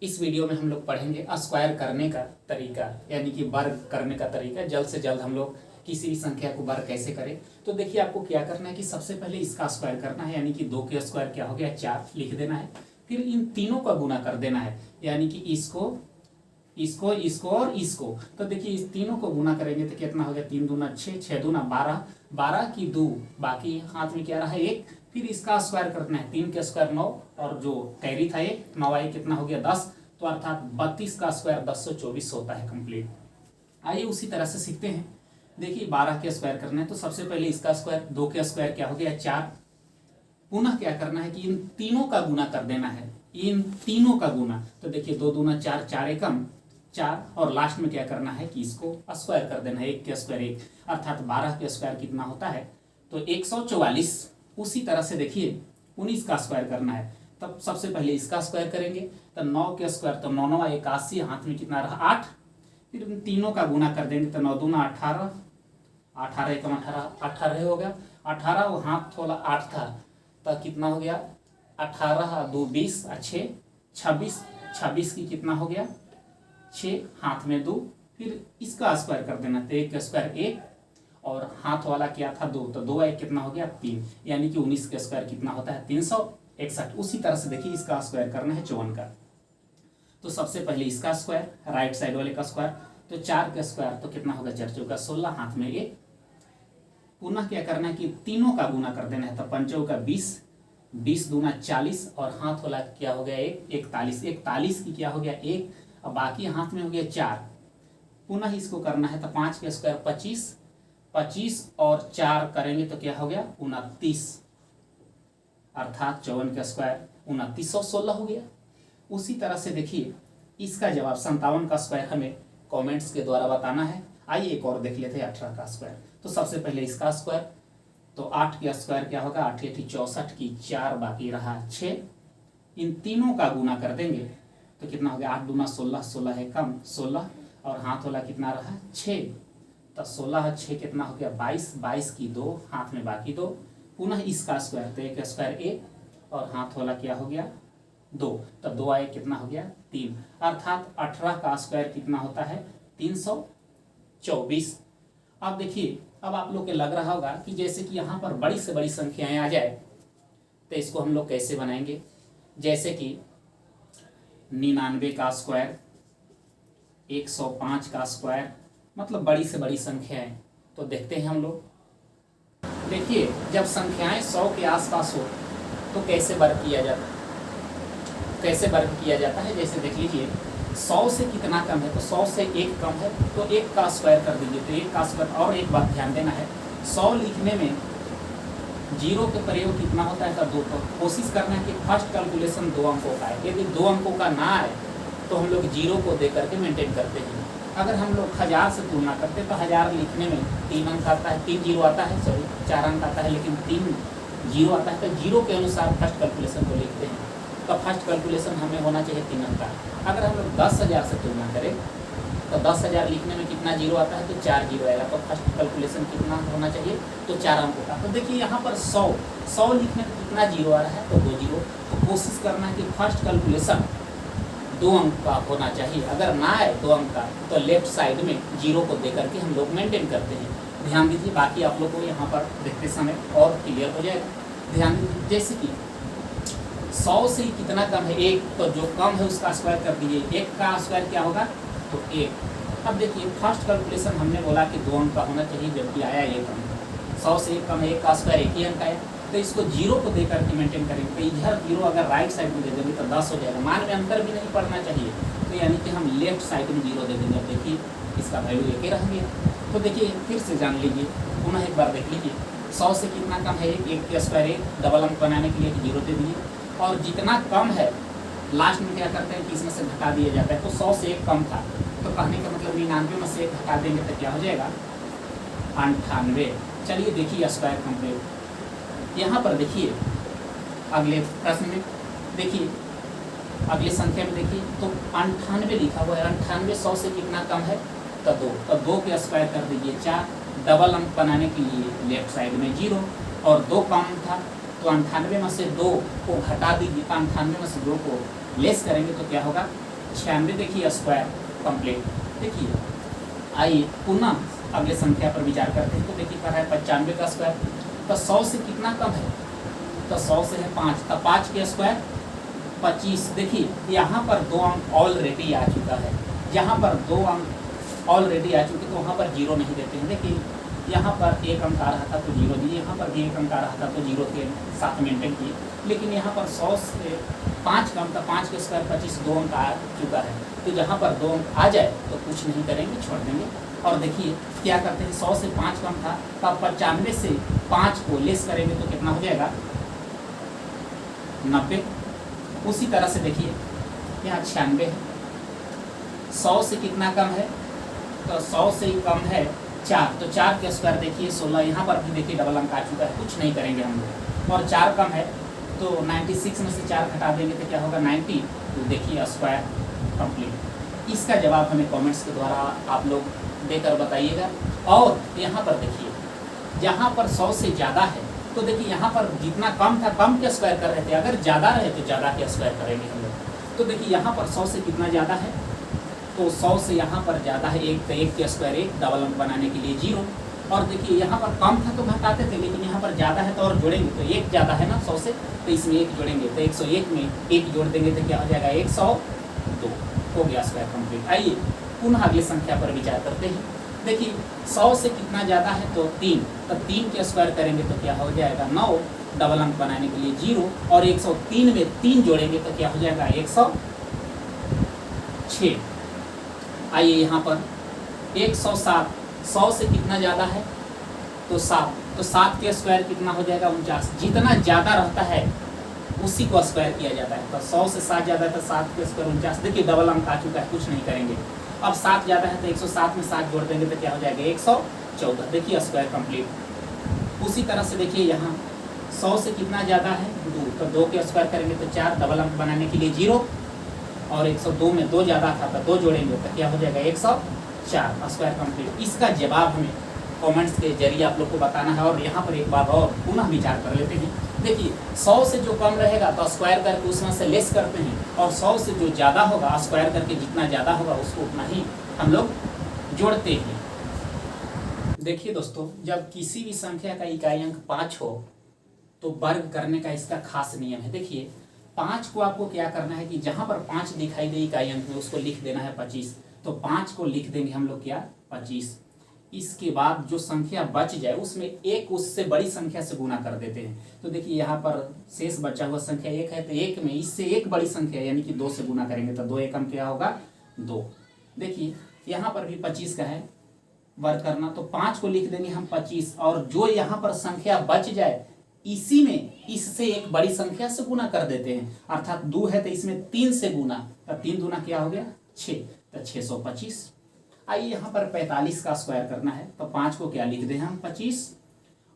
इस वीडियो में हम लोग पढ़ेंगे स्क्वायर करने का तरीका, यानी कि वर्ग करने का तरीका। जल्द से जल्द हम लोग किसी भी संख्या को वर्ग कैसे करें। तो देखिए, आपको क्या करना है कि सबसे पहले इसका स्क्वायर करना है, यानी कि 2 के स्क्वायर क्या हो गया 4 लिख देना है। फिर इन तीनों का गुना कर देना है, यानी कि इसको इसको इसको और इसको। तो देखिए, इस तीनों को गुना करेंगे तो कितना हो गया 3 दूना 6, 6 दूना 12, 12 की 2, बाकी हाथ में क्या रहा 1। फिर इसका स्क्वायर करना है, 3 के स्क्वायर 9 और जो कैरी था 1, 9 आई कितना हो गया 10। तो अर्थात 32 का स्क्वायर 1024 होता है कंप्लीट। आइए उसी तरह से सीखते हैं। देखिए, 12 के स्क्वायर करना है तो सबसे पहले इसका स्क्वायर, 2 के स्क्वायर क्या हो गया 4। पुनः क्या करना है कि इन तीनों का गुना कर देना है, इन तीनों का गुना। तो देखिए 2 दूना 4, 4 एकम 4, और लास्ट में क्या करना है कि इसको स्क्वायर कर देना है, 1 के स्क्वायर 1, अर्थात 12 के स्क्वायर कितना होता है तो 144। उसी तरह से देखिए 19 का स्क्वायर करना है, तब सबसे पहले इसका स्क्वायर करेंगे तो 9 के स्क्वायर तो 9 9 81, हाथ में कितना रहा 8। फिर इन तीनों का गुना कर देंगे तो 9 दूना 18, 18 एकम 18, 18 हो गया 18, वो हाथ थोड़ा 8 था तो कितना हो गया 18 2 20, 6 26, 26 की कितना हो गया 6, हाथ में 2। फिर इसका स्क्वायर कर देना तो 1 का स्क्वायर 1 और हाथ वाला क्या था 2, तो 2 1 कितना हो गया 3, यानी कि 19 का स्क्वायर कितना होता है 361। उसी तरह से देखिए इसका स्क्वायर करना है 54 का। तो सबसे पहले इसका स्क्वायर, राइट साइड वाले का स्क्वायर, तो 4 का स्क्वायर तो कितना होगा 4 चौका 16, हाथ में 1। पुनः क्या करना है कि तीनों का गुना कर देना है, तो 5 चौका 20, 20 दूना 40 और हाथ वाला क्या हो गया 1, 41, 41 की क्या हो गया 1, और बाकी हाथ में हो गया 4। पुनः इसको करना है तो 5 के स्क्वायर 25, 25 और 4 करेंगे तो क्या हो गया 29, अर्थात 54 का स्क्वायर 2916 हो गया। उसी तरह से देखिए इसका जवाब 57 का स्क्वायर हमें कमेंट्स के द्वारा बताना है। आइए एक और देख लेते हैं 18 का स्क्वायर। तो सबसे पहले इसका स्क्वायर, तो 8 का स्क्वायर क्या होगा 8 8 64 की 4, बाकी रहा 6। इन तीनों का गुना कर देंगे तो कितना हो गया 8 दूना 16, 16 है कम 16, और हाथ वाला कितना रहा 6, तो 16 6 कितना हो गया 22, 22 की 2, हाथ में बाकी 2। पुनः इसका स्क्वायर, तो 1 स्क्वायर 1 और हाथ वाला क्या हो गया 2, तो 2 आए कितना हो गया 3, अर्थात 18 का स्क्वायर कितना होता है 324। अब देखिए, अब आप लोग के लग रहा होगा कि जैसे कि यहाँ पर बड़ी से बड़ी संख्याएं आ जाए तो इसको हम लोग कैसे बनाएंगे। जैसे कि 99 का स्क्वायर, 105 का स्क्वायर, मतलब बड़ी से बड़ी संख्याएं। तो देखते हैं हम लोग। देखिए, जब संख्याएं 100 के आसपास हो तो कैसे वर्ग किया जाता है, कैसे वर्ग किया जाता है। जैसे देख लीजिए 100 से कितना कम है तो 100 से 1 कम है तो 1 का स्क्वायर कर दीजिए, तो 1 का स्क्वायर। और एक बात ध्यान देना है, 100 लिखने में जीरो के प्रयोग कितना होता है तो 2। तो कोशिश करना है कि फर्स्ट कैलकुलेशन 2 अंकों का है। यदि 2 अंकों का ना आए तो हम लोग जीरो को दे करके मेंटेन करते हैं। अगर हम लोग 1000 से तुलना करते हैं तो 1000 लिखने में 3 अंक आता है, 3 जीरो आता है, सॉरी 4 अंक आता है, लेकिन 3 जीरो आता है। तो जीरो के अनुसार फर्स्ट कैलकुलेशन को लिखते हैं। तो फर्स्ट कैलकुलेशन हमें होना चाहिए 3 अंक का। अगर हम लोग 10,000 से तुलना करें तो 10,000 लिखने में कितना जीरो आता है तो 4 जीरो आएगा। तो फर्स्ट कैलकुलेशन कितना होना चाहिए तो 4 अंक का। तो देखिए यहाँ पर 100 लिखने में कितना जीरो आ रहा है तो 2 जीरो। तो कोशिश करना है कि फर्स्ट कैलकुलेशन 2 अंक का होना चाहिए। अगर ना आए 2 अंक का तो लेफ्ट साइड में जीरो को दे करके हम लोग मेंटेन करते हैं। ध्यान दीजिए, बाकी आप लोग को यहाँ पर देखते समय और क्लियर हो जाएगा। ध्यान दीजिए, जैसे कि 100 से कितना कम है 1, तो जो कम है उसका स्क्वायर कर दीजिए। 1 का स्क्वायर क्या होगा तो 1। अब देखिए फर्स्ट कैलकुलेशन हमने बोला कि 2 अंक का होना चाहिए, जबकि आया 1 अंक। 100 से 1 कम है, 1 का स्क्वायर 1 ही अंक आया। तो इसको जीरो को दे करके मेंटेन करेंगे। तो इधर जीरो अगर राइट साइड में दे देंगे तो 10 हो जाएगा। मान में अंतर भी नहीं पड़ना चाहिए, तो यानी कि हम लेफ्ट साइड में जीरो दे देंगे। अब देखिए इसका वैल्यू 1 ही रह गया। तो देखिए फिर से जान लीजिए, पुनः एक बार देख लीजिए 100 से कितना कम है 1 का स्क्वायर 1, डबल अंक बनाने के लिए जीरो दे दीजिए। और जितना कम है लास्ट में क्या करते हैं कि इसमें से घटा दिया जाता है। तो 100 से 1 कम था, तो कहने का मतलब 99 में से 1 घटा देंगे तो क्या हो जाएगा 98। चलिए देखिए स्क्वायर कंप्लीट। यहाँ पर देखिए अगले प्रश्न में, देखिए अगली संख्या में देखिए तो 98 लिखा हुआ है। 98 100 से कितना कम है तो 2, तो 2 के स्क्वायर कर दीजिए 4। डबल अंक बनाने के लिए लेफ्ट साइड में 0, और 2 कम था तो 98 में से 2 को घटा दीजिए। 98 में से 2 को लेस करेंगे तो क्या होगा 96 देखिए स्क्वायर कंप्लीट। देखिए आइए पुनः अगले संख्या पर विचार करते हैं। तो देखिए कर रहा है 95 का स्क्वायर, तो 100 से कितना कम है, तो 100 से है 5, तो 5 के स्क्वायर 25। देखिए यहाँ पर 2 अंक ऑलरेडी आ चुका है, यहाँ पर 2 अंक ऑलरेडी आ चुके, तो वहाँ पर जीरो नहीं देते हैं। देखिए यहाँ पर 1 अंक आ रहा था तो जीरो दिए, यहाँ पर भी 1 अंक आ रहा था तो जीरो के साथ मेंटेन किए। लेकिन यहाँ पर 100 से 5 कम था, 5 के स्क्वायर 25, 2 अंक आ चुका है, तो जहाँ पर 2 अंक आ जाए तो कुछ नहीं करेंगे, छोड़ देंगे। और देखिए क्या करते हैं, 100 से 5 कम था, तब 95 से 5 को लेस करेंगे तो कितना हो जाएगा 90। उसी तरह से देखिए यहाँ 96 है, 100 से कितना कम है, तो 100 से ही कम है 4, तो 4 के स्क्वायर देखिए 16, यहाँ पर भी देखिए डबल अंक आ चुका है, कुछ नहीं करेंगे हम लोग। और 4 कम है तो 96 में से 4 घटा देंगे तो क्या होगा 90, तो देखिए स्क्वायर कंप्लीट। इसका जवाब हमें कमेंट्स के द्वारा आप लोग देकर बताइएगा। और यहाँ पर देखिए जहाँ पर 100 से ज़्यादा है, तो देखिए यहाँ पर जितना कम था कम के स्क्वायर कर रहे थे, अगर ज़्यादा रहे तो ज़्यादा के स्क्वायर करेंगे हम लोग। तो देखिए यहाँ पर 100 से कितना ज़्यादा है, तो 100 से यहाँ पर ज़्यादा है 1, तो 1 के स्क्वायर 1, डबल अंक बनाने के लिए 0। और देखिए यहाँ पर कम था तो घटाते थे, लेकिन यहाँ पर ज़्यादा है तो और जोड़ेंगे, तो 1 ज़्यादा है ना 100 से, तो इसमें 1 जोड़ेंगे, तो 101 में 1 जोड़ देंगे तो क्या हो जाएगा 102, हो गया स्क्वायर कंप्लीट। आइए पुनः अगली संख्या पर विचार करते हैं। देखिए 100 से कितना ज़्यादा है, तो 3, तो 3 के स्क्वायर करेंगे तो क्या हो जाएगा 9, डबल अंक बनाने के लिए 0, और 103 में 3 जोड़ेंगे तो क्या हो जाएगा 106। आइए यहाँ पर 107, 100 से कितना ज़्यादा है, तो 7, तो 7 के स्क्वायर कितना हो जाएगा 49। जितना ज़्यादा रहता है उसी को स्क्वायर किया जाता है, तो 100 से 7 ज़्यादा है तो 7 के स्क्वायर 49। देखिए डबल अंक आ चुका है, कुछ नहीं करेंगे। अब 7 ज़्यादा है तो 107 में 7 जोड़ देंगे तो क्या हो जाएगा 114, देखिए स्क्वायर कंप्लीट। उसी तरह से देखिए यहाँ 100 से कितना ज़्यादा है 2, तो 2 के स्क्वायर करेंगे तो 4, डबल अंक बनाने के लिए 0, और 102 में 2 ज़्यादा था तो 2 जोड़ेंगे तो क्या हो जाएगा 104, स्क्वायर कंप्लीट। इसका जवाब हमें कमेंट्स के जरिए आप लोग को बताना है। और यहाँ पर एक बार और पुनः विचार कर लेते हैं। देखिए 100 से जो कम रहेगा तो स्क्वायर करके उसमें से लेस करते हैं, और 100 से जो ज़्यादा होगा स्क्वायर करके जितना ज़्यादा होगा उसको उतना ही हम लोग जोड़ते हैं। देखिए दोस्तों, जब किसी भी संख्या का इकाई अंक 5 हो तो वर्ग करने का इसका खास नियम है। देखिए 5 को आपको क्या करना है कि जहाँ पर 5 दिखाई दे इकाई अंक में उसको लिख देना है 25, तो 5 को लिख देंगे हम लोग क्या 25। इसके बाद जो संख्या बच जाए उसमें एक उससे बड़ी संख्या से गुना कर देते हैं। तो देखिए यहाँ पर शेष बचा हुआ संख्या 1 है, तो 1 में इससे एक बड़ी संख्या यानी कि 2 से गुना करेंगे तो 2 एकम क्या होगा 2। देखिए यहाँ पर भी 25 का है वर्ग करना, तो 5 को लिख देंगे हम 25, और जो यहाँ पर संख्या बच जाए इसी में इससे एक बड़ी संख्या से गुना कर देते हैं। अर्थात 2 है तो इसमें 3 से गुना, तो 3 दूना क्या हो गया 6, तो 625। आइए यहाँ पर 45 का स्क्वायर करना है, तो 5 को क्या लिख दें हम 25,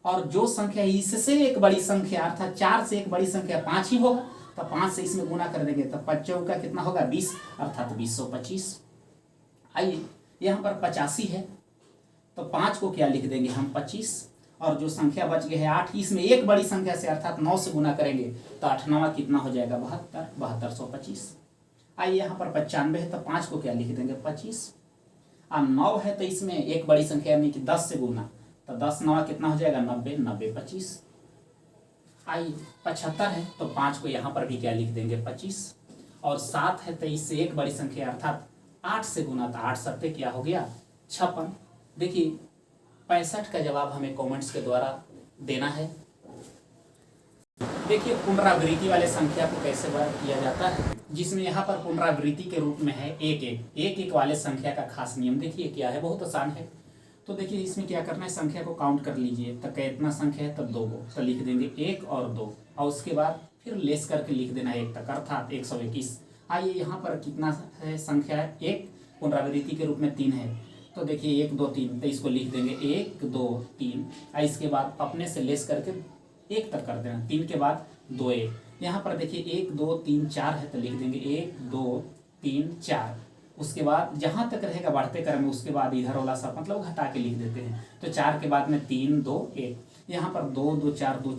और जो संख्या इससे एक बड़ी संख्या अर्थात 4 से एक बड़ी संख्या 5 ही होगा, तो 5 से इसमें गुना कर देंगे तो 5 चौका कितना होगा 20, अर्थात 2025। आइए यहाँ पर 85 है, तो 5 को क्या लिख देंगे हम 25, और जो संख्या बच गई है 8, इसमें एक बड़ी संख्या से अर्थात 9 से गुना करेंगे तो 8 9 कितना हो जाएगा 72, 7225। आइए यहाँ पर 95 है, तो 5 को क्या लिख देंगे 25, और 9 है तो इसमें एक बड़ी संख्या यानी कि 10 से गुना, तो 10 9 कितना हो जाएगा 90, 90 25। आइए 75 है, तो 5 को यहाँ पर भी क्या लिख देंगे 25, और 7 है तो इससे एक बड़ी संख्या अर्थात 8 से गुना, तो 8 7 क्या हो गया 56। देखिए 65 का जवाब हमें कमेंट्स के द्वारा देना है। देखिए पुनरावृत्ति वाले संख्या को कैसे वर्ग किया जाता है, जिसमें यहाँ पर पुनरावृत्ति के रूप में है 1 वाले संख्या का खास नियम देखिए क्या है, बहुत आसान है। तो देखिए इसमें क्या करना है, संख्या को काउंट कर लीजिए, तो कितना संख्या है, तो 2 को, तो लिख देंगे 1 और 2, और उसके बाद फिर लेस करके लिख देना है 1 तक, अर्थात 121। आइए यहाँ पर कितना है संख्या है 1, पुनरावृत्ति के रूप में 3 है, तो देखिए 1 2 3, तो इसको लिख देंगे 1 2 3, और इसके बाद अपने से लेस करके 1 तक कर देना, 3 के बाद 2 1। यहाँ पर देखिए 1 2 3 4 है, तो लिख देंगे 1 2 3 4, उसके बाद जहाँ तक रहेगा बढ़ते क्रम में उसके बाद इधर वाला सब मतलब घटा के लिख देते हैं, तो 4 के बाद में 3 2 1, यहाँ पर 2 2 4 2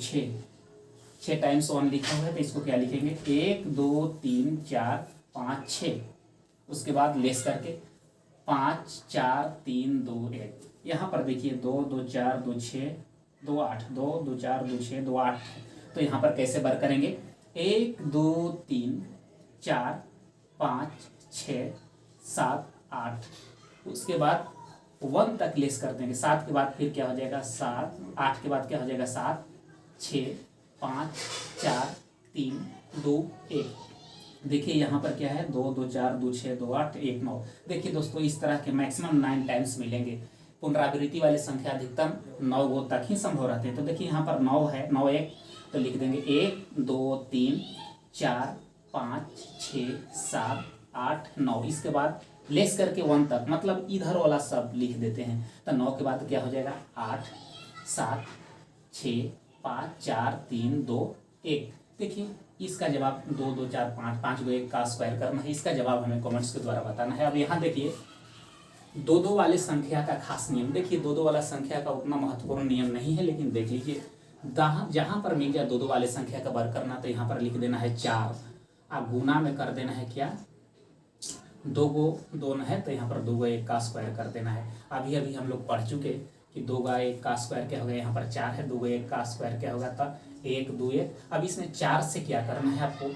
6 टाइम्स 1 लिखा हुआ है, तो इसको क्या लिखेंगे 1 2 3 4 5 6, उसके बाद लेस करके 5 4 3 2 1। यहाँ पर देखिए 2 2 4 2 6 2 8, 2 2 4 2 6 2 8। तो यहाँ पर कैसे बर करेंगे, 1 2 3 4 5 6 7 8, उसके बाद 1 तक लेस कर देंगे। 7 के बाद फिर क्या हो जाएगा 7, 8 के बाद क्या हो जाएगा 7 6 5 4 3 2 1। देखिए यहाँ पर क्या है 2 2 4 2 6 2 8 1 9। देखिए दोस्तों इस तरह के मैक्सिमम 9 टाइम्स मिलेंगे। पुनरावृत्ति वाले संख्या अधिकतम 9 गो तक ही संभव रहते हैं। तो देखिए यहाँ पर 9 है, 9 1, तो लिख देंगे 1 2 3 4 5 6 7 8 9। इसके बाद लेस करके 1 तक, मतलब इधर वाला सब लिख देते हैं। तो 9 के बाद क्या हो जाएगा 8 7 6 5 4 3 2 1। देखिए इसका जवाब 2 2 4 5 5 को 1 का स्क्वायर करना है। इसका जवाब हमें कमेंट्स के द्वारा बताना है। अब यहाँ देखिए 2 2 वाले संख्या का खास नियम। देखिए 2 2 वाला संख्या का उतना महत्वपूर्ण नियम नहीं है, लेकिन देख लीजिए जहाँ पर मिल जाए 2 2 वाले संख्या का वर्ग करना, तो यहाँ पर लिख देना है 4। अब गुना में कर देना है क्या, 2 गो 2 है, तो यहाँ पर 2 गो 1 का स्क्वायर कर देना है। अभी अभी हम लोग पढ़ चुके कि 2 का 1 का स्क्वायर क्या होगा, यहाँ पर 4 है, 2 गो 1 का स्क्वायर क्या होगा, तो 1 2 1। अब इसमें 4 से क्या करना है आपको,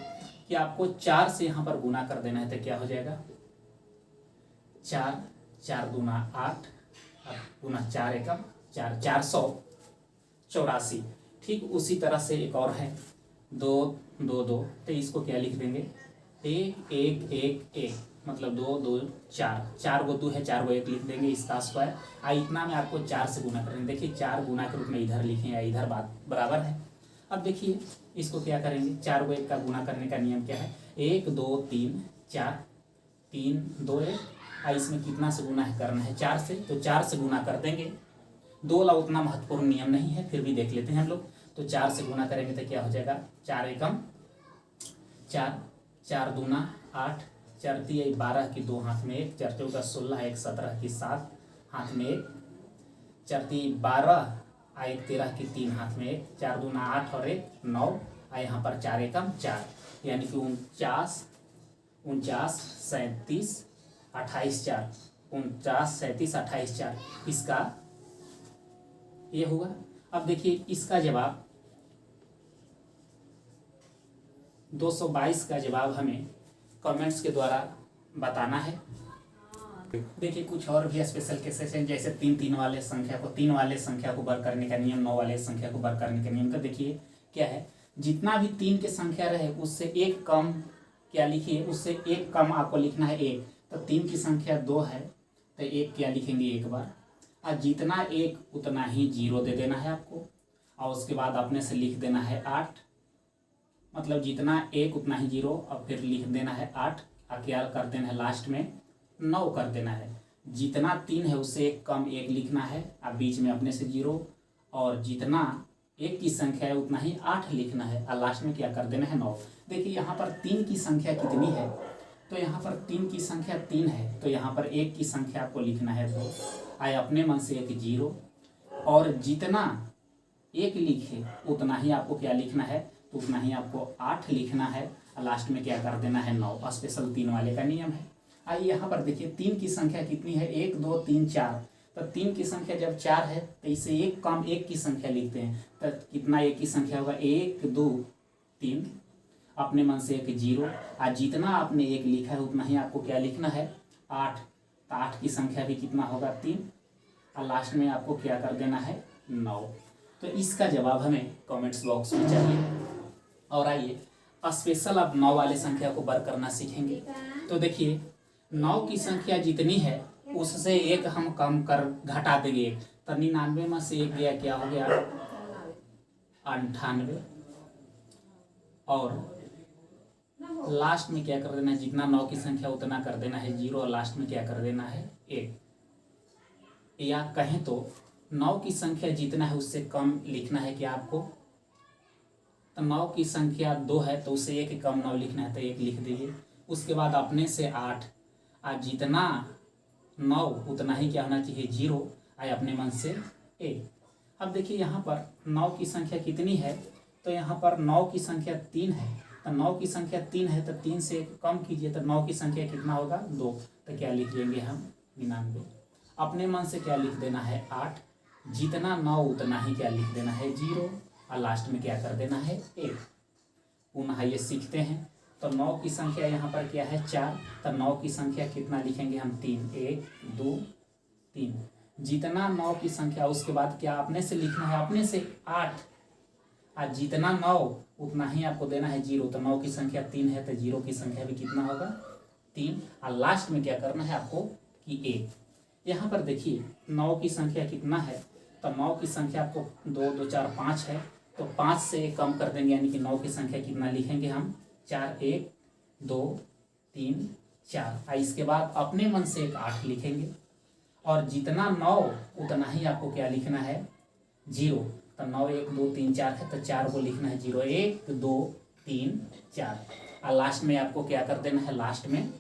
कि आपको 4 से यहाँ पर गुना कर देना है। तो क्या हो जाएगा 4 4 दूना 8, गुना 4 एकम 4, 484। ठीक उसी तरह से एक और है 2 2 2, तो इसको क्या लिख देंगे 1 1 1 1, मतलब 2 2 4, 4 गो 2 है, 4 गो 1 लिख देंगे इसका स्क्वायर। इतना में आपको 4 से गुना करेंगे। देखिए 4 गुना के रूप में इधर लिखें या इधर, बात बराबर है। अब देखिए इसको क्या करेंगे, 4 को 1 का गुना करने का नियम क्या है, 1 2 3 4 3 2 1। इसमें कितना से गुना है करना है 4 से, तो 4 से गुना कर देंगे। 2 ला उतना महत्वपूर्ण नियम नहीं है, फिर भी देख लेते हैं हम लोग। तो 4 से गुना करेंगे तो क्या हो जाएगा 4 एकम 4, 4 दूना 8, 4 3 12 की 2 हाथ में 1, 4 चौका 16, 1 17 की 7 हाथ में 1, 4 3 12, 1 13 की 3 हाथ में 1, 4 दूना 8 और 1 9, यहाँ पर 4 एकम 4, यानी कि 49 49 37 28 4, 49 37 28 4, इसका ये होगा। अब देखिए इसका जवाब 222 का जवाब हमें कमेंट्स के द्वारा बताना है। देखिए कुछ और भी स्पेशल केसेस हैं, जैसे 3 3 वाले संख्या को 3 वाले संख्या को वर्ग करने का नियम, 9 वाले संख्या को वर्ग करने का नियम। तो देखिए क्या है, जितना भी 3 के संख्या रहे उससे एक कम क्या लिखिए, उससे एक कम आपको लिखना है 1। तो 3 की संख्या 2 है, तो 1 क्या लिखेंगे एक बार, और जितना 1 उतना ही 0 दे देना है आपको, और उसके बाद अपने से लिख देना है 8, मतलब जितना 1 उतना ही 0, और फिर लिख देना है 8, और क्या कर देना है लास्ट में 9 कर देना है। जितना 3 है उससे एक कम 1 लिखना है, और बीच में अपने से 0, और जितना 1 की संख्या है उतना ही 8 लिखना है, और लास्ट में क्या कर देना है 9। देखिए यहाँ पर 3 की संख्या कितनी है, तो यहाँ पर 3 की संख्या 3 है, तो यहाँ पर 1 की संख्या आपको लिखना है 2, आए अपने मन से 1 0, और जितना 1 लिखे उतना ही आपको क्या लिखना है, तो उतना ही आपको 8 लिखना है, और लास्ट में क्या कर देना है 9। स्पेशल 3 वाले का नियम है। आइए यहाँ पर देखिए 3 की संख्या कितनी है, 1 2 3 4, तो 3 की संख्या जब 4 है तो इसे एक कम 1 की संख्या लिखते हैं। तो कितना 1 की संख्या होगा, 1 2 3, अपने मन से 1 0, और जितना आपने 1 लिखा है उतना ही आपको क्या लिखना है 8। तो 8 की संख्या भी कितना होगा 3, और लास्ट में आपको क्या कर देना है 9। तो इसका जवाब हमें कमेंट्स बॉक्स में चाहिए। और आइए स्पेशल अब 9 वाले संख्या को वर्ग करना सीखेंगे। तो देखिए 9 की संख्या जितनी है उससे 1 हम कम कर घटा देंगे। तो 99 में से 1 गया, क्या हो गया 98, और लास्ट में क्या कर देना है, जितना 9 की संख्या उतना कर देना है 0, और लास्ट में क्या कर देना है 1। या कहें तो 9 की संख्या जितना है उससे कम लिखना है क्या आपको, तो 9 की संख्या 2 है तो उससे 1 कम 9 लिखना है, तो 1 लिख दीजिए। उसके बाद अपने से 8, और जितना 9 उतना ही क्या होना चाहिए 0, आए अपने मन से 1। अब देखिए यहाँ पर 9 की संख्या कितनी है, तो यहाँ पर 9 की संख्या 3 है, तो 9 की संख्या 3 है तो 3 से कम कीजिए तो 9 की संख्या कितना होगा 2। तो क्या लिख लेंगे हम 99। अपने मन से क्या लिख देना है 8, जितना 9 उतना ही क्या लिख देना है 0 और लास्ट में क्या कर देना है 1। पुनः ये सीखते हैं। तो 9 की संख्या यहाँ पर क्या है 4, तो 9 की संख्या कितना लिखेंगे हम 3, 1 2 3। जितना 9 की संख्या उसके बाद क्या अपने से लिखना है अपने से 8, और जितना 9 उतना ही आपको देना है 0। तो 9 की संख्या 3 है तो 0 की संख्या भी कितना होगा 3, और लास्ट में क्या करना है आपको कि 1। यहाँ पर देखिए 9 की संख्या कितना है, तो 9 की संख्या आपको 2 2 4 5 है, तो 5 से कम कर देंगे यानी कि 9 की संख्या कितना लिखेंगे हम 4, 1 2 3 4। और इसके बाद अपने मन से एक 8 लिखेंगे, और जितना 9 उतना ही आपको क्या लिखना है 0। तो 9 1 2 3 4 है तो 4 को लिखना है 0, 1 2 3 4, और लास्ट में आपको क्या कर देना है लास्ट में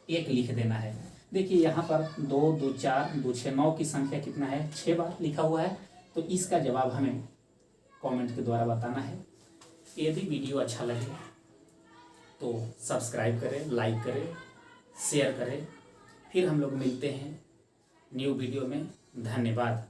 1 लिख देना है। देखिए यहाँ पर 2 2 4 2 6 9 की संख्या कितना है 6 बार लिखा हुआ है। तो इसका जवाब हमें कमेंट के द्वारा बताना है। यदि वीडियो अच्छा लगे तो सब्सक्राइब करें, लाइक करें, शेयर करें। फिर हम लोग मिलते हैं न्यू वीडियो में। धन्यवाद।